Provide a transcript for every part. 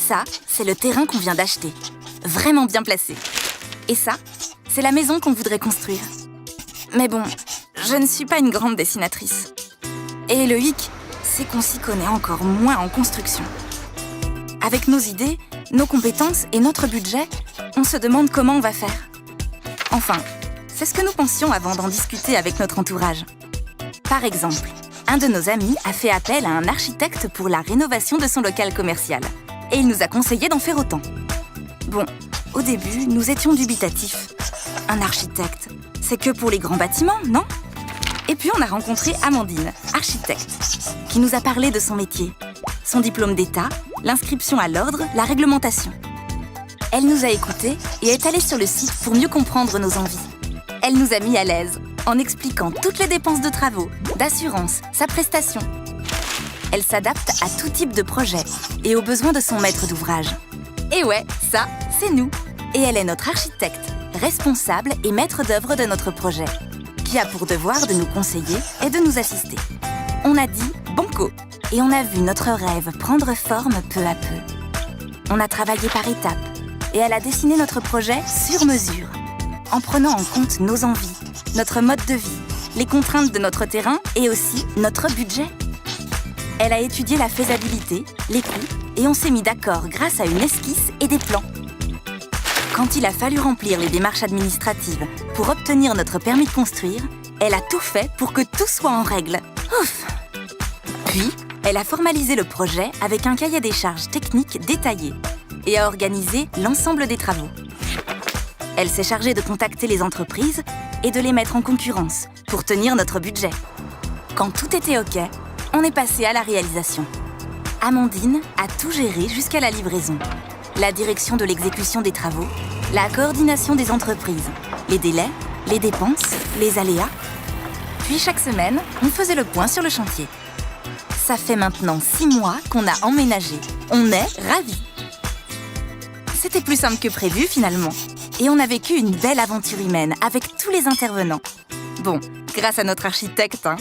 Ça, c'est le terrain qu'on vient d'acheter. Vraiment bien placé. Et ça, c'est la maison qu'on voudrait construire. Mais bon, je ne suis pas une grande dessinatrice. Et le hic, c'est qu'on s'y connaît encore moins en construction. Avec nos idées, nos compétences et notre budget, on se demande comment on va faire. Enfin, c'est ce que nous pensions avant d'en discuter avec notre entourage. Par exemple, un de nos amis a fait appel à un architecte pour la rénovation de son local commercial. Et il nous a conseillé d'en faire autant. Bon, au début, nous étions dubitatifs. Un architecte, c'est que pour les grands bâtiments, non? Et puis on a rencontré Amandine, architecte, qui nous a parlé de son métier, son diplôme d'État, l'inscription à l'ordre, la réglementation. Elle nous a écoutés et est allée sur le site pour mieux comprendre nos envies. Elle nous a mis à l'aise en expliquant toutes les dépenses de travaux, d'assurance, sa prestation. Elle s'adapte à tout type de projet et aux besoins de son maître d'ouvrage. Et ouais, ça, c'est nous. Et elle est notre architecte, responsable et maître d'œuvre de notre projet, qui a pour devoir de nous conseiller et de nous assister. On a dit banco et on a vu notre rêve prendre forme peu à peu. On a travaillé par étapes et elle a dessiné notre projet sur mesure, en prenant en compte nos envies, notre mode de vie, les contraintes de notre terrain et aussi notre budget. Elle a étudié la faisabilité, les coûts et on s'est mis d'accord grâce à une esquisse et des plans. Quand il a fallu remplir les démarches administratives pour obtenir notre permis de construire, elle a tout fait pour que tout soit en règle. Ouf! Puis, elle a formalisé le projet avec un cahier des charges techniques détaillé et a organisé l'ensemble des travaux. Elle s'est chargée de contacter les entreprises et de les mettre en concurrence pour tenir notre budget. Quand tout était OK, on est passé à la réalisation. Amandine a tout géré jusqu'à la livraison. La direction de l'exécution des travaux, la coordination des entreprises, les délais, les dépenses, les aléas. Puis chaque semaine, on faisait le point sur le chantier. Ça fait maintenant 6 mois qu'on a emménagé. On est ravis. C'était plus simple que prévu finalement. Et on a vécu une belle aventure humaine avec tous les intervenants. Bon, grâce à notre architecte, hein.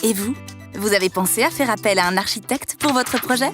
Et vous avez pensé à faire appel à un architecte pour votre projet ?